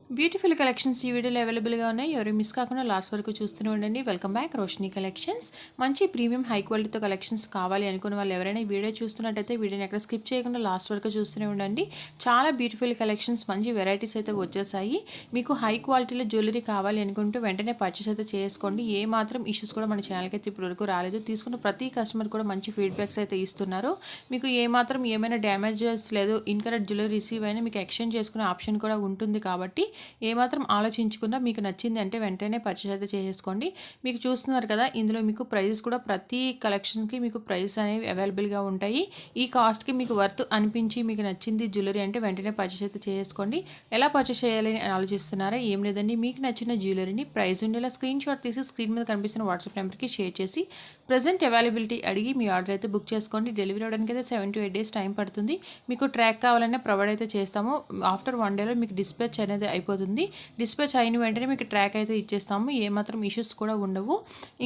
Beautiful collections ఈ వీడియోలో అవైలబుల్గా ఉన్నాయి. ఎవరు మిస్ కాకుండా లాస్ట్ వరకు చూస్తూనే ఉండండి. Welcome back Roshini collections. మంచి ప్రీమియం హై క్వాలిటీతో కలెక్షన్స్ కావాలి అనుకున్న వాళ్ళు ఎవరైనా ఈ వీడియో చూస్తున్నట్టయితే వీడియోని ఎక్కడ స్కిప్ చేయకుండా లాస్ట్ వరకు చూస్తూనే ఉండండి. చాలా బ్యూటిఫుల్ కలెక్షన్స్, మంచి వెరైటీస్ అయితే వచ్చేసాయి. మీకు హై క్వాలిటీలో జ్యువెలరీ కావాలి అనుకుంటూ వెంటనే పర్చేస్ అయితే చేసుకోండి. ఏ మాత్రం ఇష్యూస్ కూడా మన ఛానల్కి అయితే ఇప్పటివరకు రాలేదు. తీసుకున్న ప్రతి కస్టమర్ కూడా మంచి ఫీడ్బ్యాక్స్ అయితే ఇస్తున్నారు. మీకు ఏ మాత్రం ఏమైనా డ్యామేజెస్ లేదు, ఇన్కరెక్ట్ జ్యువెలరీ రిసీవ్ అయినా మీకు ఎక్స్చేంజ్ చేసుకునే ఆప్షన్ కూడా ఉంటుంది. కాబట్టి ఏమాత్రం ఆలోచించకుండా మీకు నచ్చింది అంటే వెంటనే పర్చేస్ అయితే చేసేసుకోండి. మీకు చూస్తున్నారు కదా, ఇందులో మీకు ప్రైజెస్ కూడా ప్రతి కలెక్షన్కి మీకు ప్రైజెస్ అనేవి అవైలబుల్గా ఉంటాయి. ఈ కాస్ట్కి మీకు వర్త్ అనిపించి మీకు నచ్చింది జ్యువెలరీ అంటే వెంటనే పర్చేస్ అయితే చేసుకోండి. ఎలా పర్చేస్ చేయాలని ఆలోచిస్తున్నారా? ఏం లేదండి, మీకు నచ్చిన జ్యువెలరీని ప్రైస్ ఉండేలా స్క్రీన్ షాట్ తీసి స్క్రీన్ మీద కనిపిస్తున్న వాట్సాప్ నెంబర్కి షేర్ చేసి ప్రజెంట్ అవైలబిలిటీ అడిగి మీ ఆర్డర్ అయితే బుక్ చేసుకోండి. డెలివరీ అవ్వడానికి అయితే 7 to 8 days టైం పడుతుంది. మీకు ట్రాక్ కావాలన్నా ప్రొవైడ్ అయితే చేస్తాము. ఆఫ్టర్ 1 day మీకు డిస్పాచ్ అనేది అయిపోతుంది. డిస్పాచ్ అయిన వెంటనే మీకు ట్రాక్ అయితే ఇచ్చేస్తాము. ఏమాత్రం ఇష్యూస్ కూడా ఉండవు.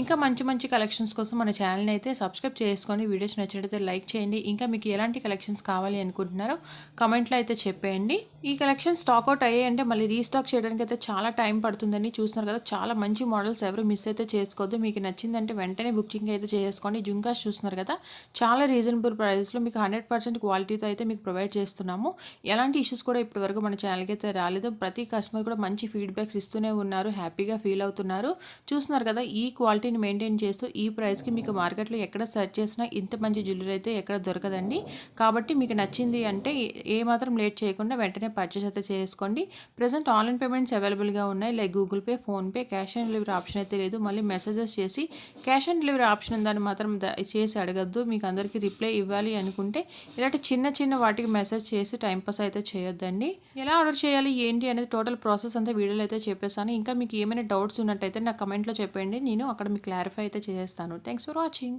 ఇంకా మంచి మంచి కలెక్షన్స్ కోసం మన ఛానల్ని అయితే సబ్స్క్రైబ్ చేసుకొని వీడియోస్ నచ్చినట్లయితే లైక్ చేయండి. ఇంకా మీకు ఎలాంటి కలెక్షన్స్ కావాలి అనుకుంటున్నారో కమెంట్లో అయితే చెప్పేయండి. ఈ కలెక్షన్ స్టాక్ అవుట్ అయ్యాయంటే మళ్ళీ రీస్టాక్ చేయడానికి అయితే చాలా టైం పడుతుందని చూస్తున్నారు కదా. చాలా మంచి మోడల్స్, ఎవరు మిస్ అయితే చేసుకోవద్దు. మీకు నచ్చిందంటే వెంటనే బుకింగ్ అయితే చేసుకోండి. జుంకాస్ చూస్తున్నారు కదా, చాలా రీజనబుల్ ప్రైస్లో మీకు 100% క్వాలిటీతో అయితే మీకు ప్రొవైడ్ చేస్తున్నాము. ఎలాంటి ఇష్యూస్ కూడా ఇప్పటివరకు మన ఛానల్కి అయితే రాలేదు. ప్రతి కస్టమర్ కూడా మంచి ఫీడ్బ్యాక్స్ ఇస్తూనే ఉన్నారు, హ్యాపీగా ఫీల్ అవుతున్నారు. చూస్తున్నారు కదా, ఈ క్వాలిటీని మెయింటైన్ చేస్తూ ఈ ప్రైస్కి మీకు మార్కెట్లో ఎక్కడ సెర్చ్ చేసినా ఇంత మంచి జ్యువెలరీ అయితే ఎక్కడ దొరకదండి. కాబట్టి మీకు నచ్చింది అంటే ఏమాత్రం లేట్ చేయకుండా వెంటనే పర్చేస్ అయితే చేసుకోండి. ప్రజెంట్ ఆన్లైన్ పేమెంట్స్ అవైలబుల్గా ఉన్నాయి. Like Google pay, PhonePe, cash on delivery option అయితే లేదు. మళ్ళీ మెసేజెస్ చేసి క్యాష్ ఆన్ డెలివరీ ఆప్షన్ ఉందని మాత్రం చేసి అడగద్దు. మీకు అందరికీ రిప్లై ఇవ్వాలి అనుకుంటే ఇలాంటి చిన్న చిన్న వాటికి మెసేజ్ చేసి టైంపాస్ అయితే చేయొద్దండి. ఎలా ఆర్డర్ చేయాలి ఏంటి అనేది టోటల్ ప్రాసెస్ అంతా వీడియోలో అయితే చెప్పేసాను. ఇంకా మీకు ఏమైనా డౌట్స్ ఉన్నట్టయితే నాకు కమెంట్లో చెప్పండి, నేను అక్కడ మీకు క్లారిఫై అయితే చేసేస్తాను. Thanks for watching.